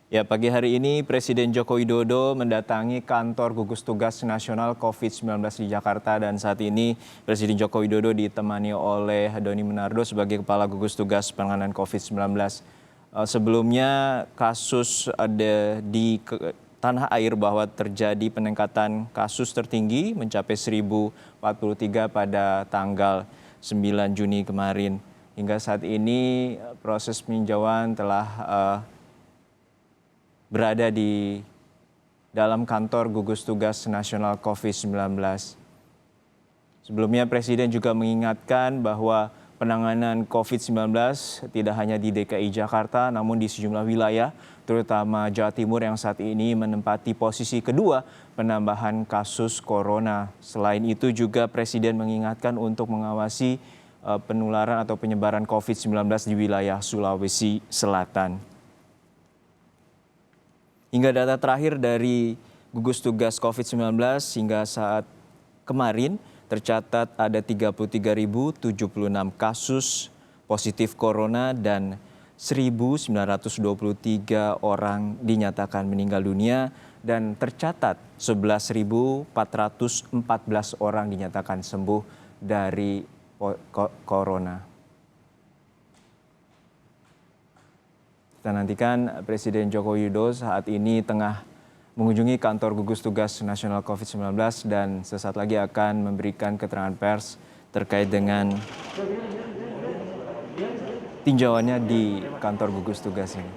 Ya, pagi hari ini Presiden Joko Widodo mendatangi kantor gugus tugas nasional COVID-19 di Jakarta dan saat ini Presiden Joko Widodo ditemani oleh Doni Monardo sebagai Kepala Gugus Tugas Penanganan COVID-19. Sebelumnya kasus ada di tanah air bahwa terjadi peningkatan kasus tertinggi mencapai 1.043 pada tanggal 9 Juni kemarin. Hingga saat ini proses peninjauan telah berada di dalam kantor gugus tugas nasional COVID-19. Sebelumnya Presiden juga mengingatkan bahwa penanganan COVID-19 tidak hanya di DKI Jakarta namun di sejumlah wilayah terutama Jawa Timur yang saat ini menempati posisi kedua penambahan kasus corona. Selain itu juga Presiden mengingatkan untuk mengawasi penularan atau penyebaran COVID-19 di wilayah Sulawesi Selatan. Hingga data terakhir dari gugus tugas COVID-19 hingga saat kemarin tercatat ada 33.076 kasus positif corona dan 1.923 orang dinyatakan meninggal dunia dan tercatat 11.414 orang dinyatakan sembuh dari corona. Kita nantikan Presiden Joko Widodo saat ini tengah mengunjungi kantor gugus tugas nasional COVID-19 dan sesaat lagi akan memberikan keterangan pers terkait dengan tinjauannya di kantor gugus tugas ini.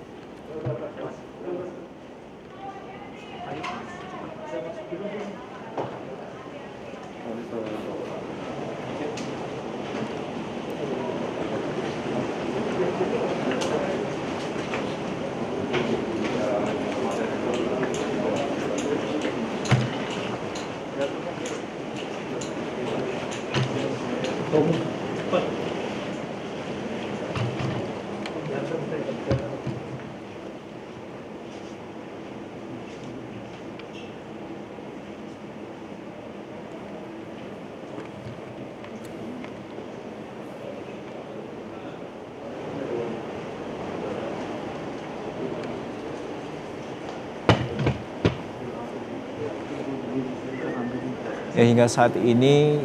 Hingga saat ini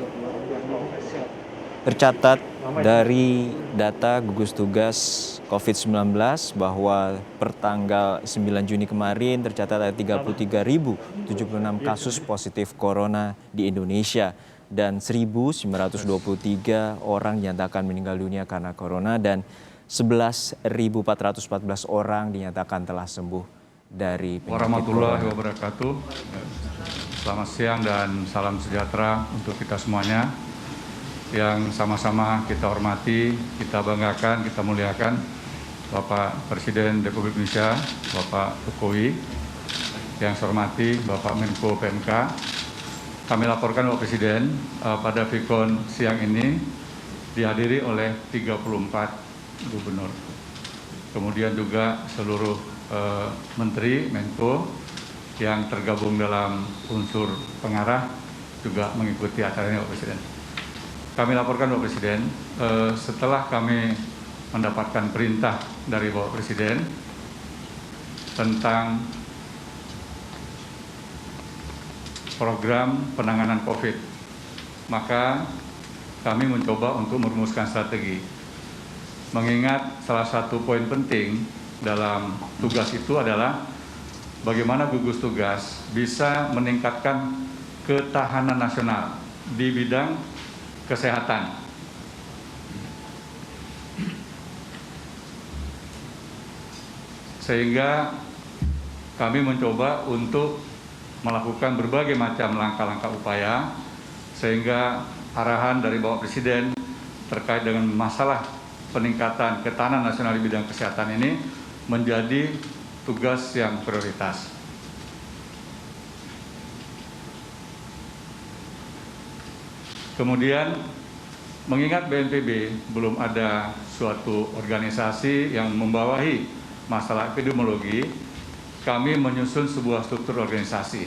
tercatat dari data gugus tugas COVID-19 bahwa per tanggal 9 Juni kemarin tercatat ada 33.076 kasus positif corona di Indonesia dan 1.923 orang dinyatakan meninggal dunia karena corona dan 11.414 orang dinyatakan telah sembuh dari penyakit warahmatullahi corona. wabarakatuh. Selamat siang dan salam sejahtera untuk kita semuanya yang sama-sama kita hormati, kita banggakan, kita muliakan Bapak Presiden Republik Indonesia, Bapak Jokowi, yang saya hormati Bapak Menko PMK. Kami laporkan Bapak Presiden pada Vkon siang ini dihadiri oleh 34 gubernur. Kemudian juga seluruh menteri, Menko yang tergabung dalam unsur pengarah juga mengikuti acara ini Bapak Presiden. Kami laporkan Bapak Presiden, setelah kami mendapatkan perintah dari Bapak Presiden tentang program penanganan COVID, maka kami mencoba untuk merumuskan strategi. Mengingat salah satu poin penting dalam tugas itu adalah bagaimana gugus tugas bisa meningkatkan ketahanan nasional di bidang kesehatan. Sehingga kami mencoba untuk melakukan berbagai macam langkah-langkah upaya sehingga arahan dari Bapak Presiden terkait dengan masalah peningkatan ketahanan nasional di bidang kesehatan ini menjadi tugas yang prioritas. Kemudian, mengingat BNPB belum ada suatu organisasi yang membawahi masalah epidemiologi, kami menyusun sebuah struktur organisasi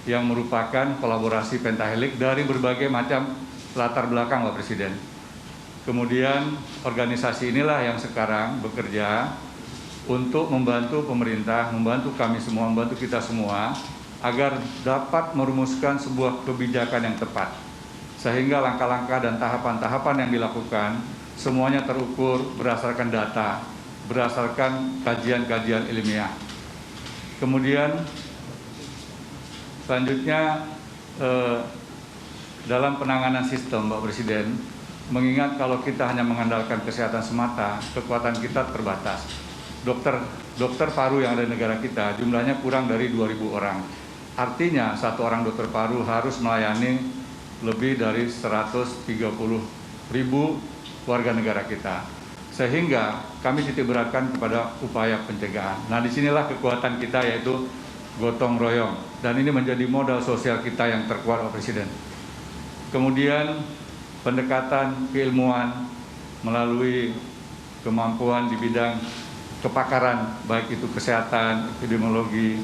yang merupakan kolaborasi pentahelik dari berbagai macam latar belakang Pak Presiden. Kemudian organisasi inilah yang sekarang bekerja untuk membantu pemerintah, membantu kami semua, membantu kita semua agar dapat merumuskan sebuah kebijakan yang tepat. Sehingga langkah-langkah dan tahapan-tahapan yang dilakukan semuanya terukur berdasarkan data, berdasarkan kajian-kajian ilmiah. Kemudian selanjutnya dalam penanganan sistem, Pak Presiden, mengingat kalau kita hanya mengandalkan kesehatan semata, kekuatan kita terbatas. Dokter paru yang ada di negara kita jumlahnya kurang dari 2.000 orang. Artinya satu orang dokter paru harus melayani lebih dari 130.000 warga negara kita. Sehingga kami titik beratkan kepada upaya pencegahan. Nah, disinilah kekuatan kita, yaitu gotong royong. Dan ini menjadi modal sosial kita yang terkuat, Pak Presiden. Kemudian pendekatan keilmuan melalui kemampuan di bidang kepakaran, baik itu kesehatan, epidemiologi,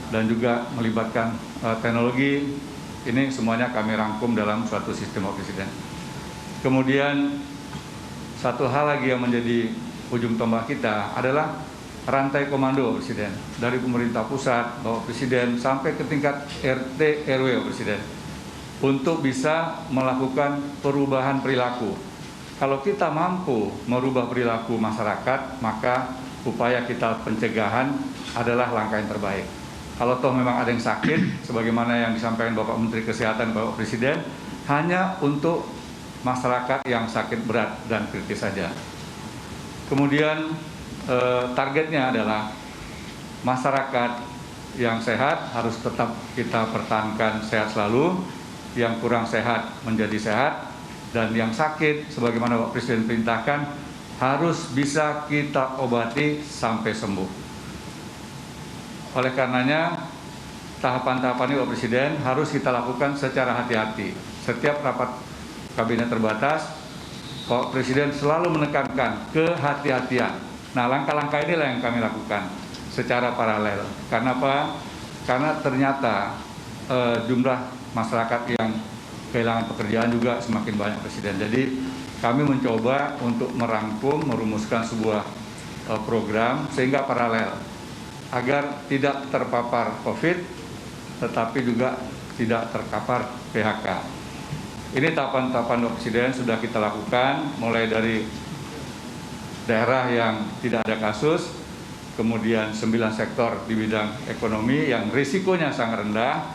dan juga melibatkan teknologi. Ini semuanya kami rangkum dalam suatu sistem, Pak Presiden. Kemudian satu hal lagi yang menjadi ujung tombak kita adalah rantai komando, Presiden, dari pemerintah pusat, Bapak Presiden, sampai ke tingkat RT RW, Presiden, untuk bisa melakukan perubahan perilaku. Kalau kita mampu merubah perilaku masyarakat, maka upaya kita pencegahan adalah langkah yang terbaik. Kalau toh memang ada yang sakit, sebagaimana yang disampaikan Bapak Menteri Kesehatan, Bapak Presiden, hanya untuk masyarakat yang sakit berat dan kritis saja. Kemudian targetnya adalah masyarakat yang sehat harus tetap kita pertahankan sehat selalu, yang kurang sehat menjadi sehat, dan yang sakit sebagaimana Bapak Presiden perintahkan harus bisa kita obati sampai sembuh. Oleh karenanya tahapan-tahapan ini, Bapak Presiden, harus kita lakukan secara hati-hati. Setiap rapat kabinet terbatas, Bapak Presiden selalu menekankan kehati-hatian. Nah, langkah-langkah inilah yang kami lakukan secara paralel. Karena apa? Karena ternyata jumlah masyarakat yang kehilangan pekerjaan juga semakin banyak, Presiden. Jadi kami mencoba untuk merangkum, merumuskan sebuah program sehingga paralel agar tidak terpapar COVID, tetapi juga tidak terkapar PHK. Ini tahapan-tahapan, Bapak Presiden, sudah kita lakukan mulai dari daerah yang tidak ada kasus, kemudian 9 sektor di bidang ekonomi yang risikonya sangat rendah,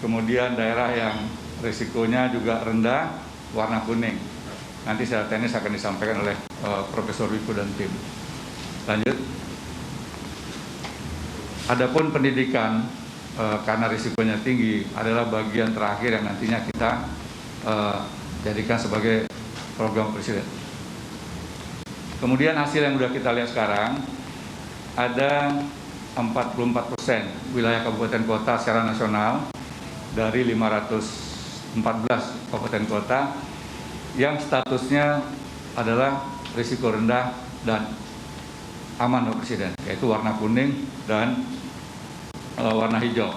kemudian daerah yang risikonya juga rendah, warna kuning. Nanti secara teknis akan disampaikan oleh Profesor Wiku dan tim. Lanjut. Adapun pendidikan, karena risikonya tinggi, adalah bagian terakhir yang nantinya kita jadikan sebagai program Presiden. Kemudian hasil yang sudah kita lihat sekarang, ada 44% wilayah kabupaten kota secara nasional dari 514 kabupaten kota yang statusnya adalah risiko rendah dan aman, Bapak Presiden, yaitu warna kuning dan warna hijau.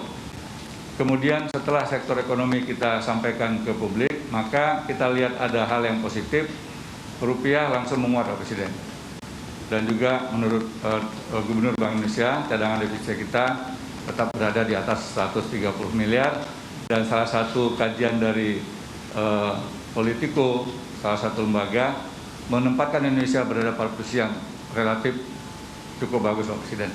Kemudian setelah sektor ekonomi kita sampaikan ke publik, maka kita lihat ada hal yang positif, rupiah langsung menguat, Bapak Presiden. Dan juga menurut Gubernur Bank Indonesia, cadangan devisa kita tetap berada di atas 130 miliar, dan salah satu kajian dari Politico, salah satu lembaga, menempatkan Indonesia berada pada posisi yang relatif cukup bagus, Pak Presiden.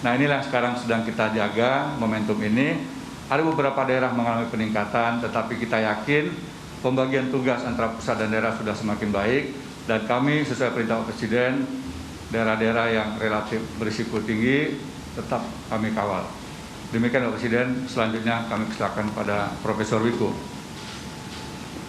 Nah, inilah sekarang sedang kita jaga momentum ini. Ada beberapa daerah mengalami peningkatan, tetapi kita yakin pembagian tugas antara pusat dan daerah sudah semakin baik, dan kami sesuai perintah Pak Presiden, daerah-daerah yang relatif berisiko tinggi tetap kami kawal. Demikian, Pak Presiden. Selanjutnya kami persilakan pada Profesor Wiku.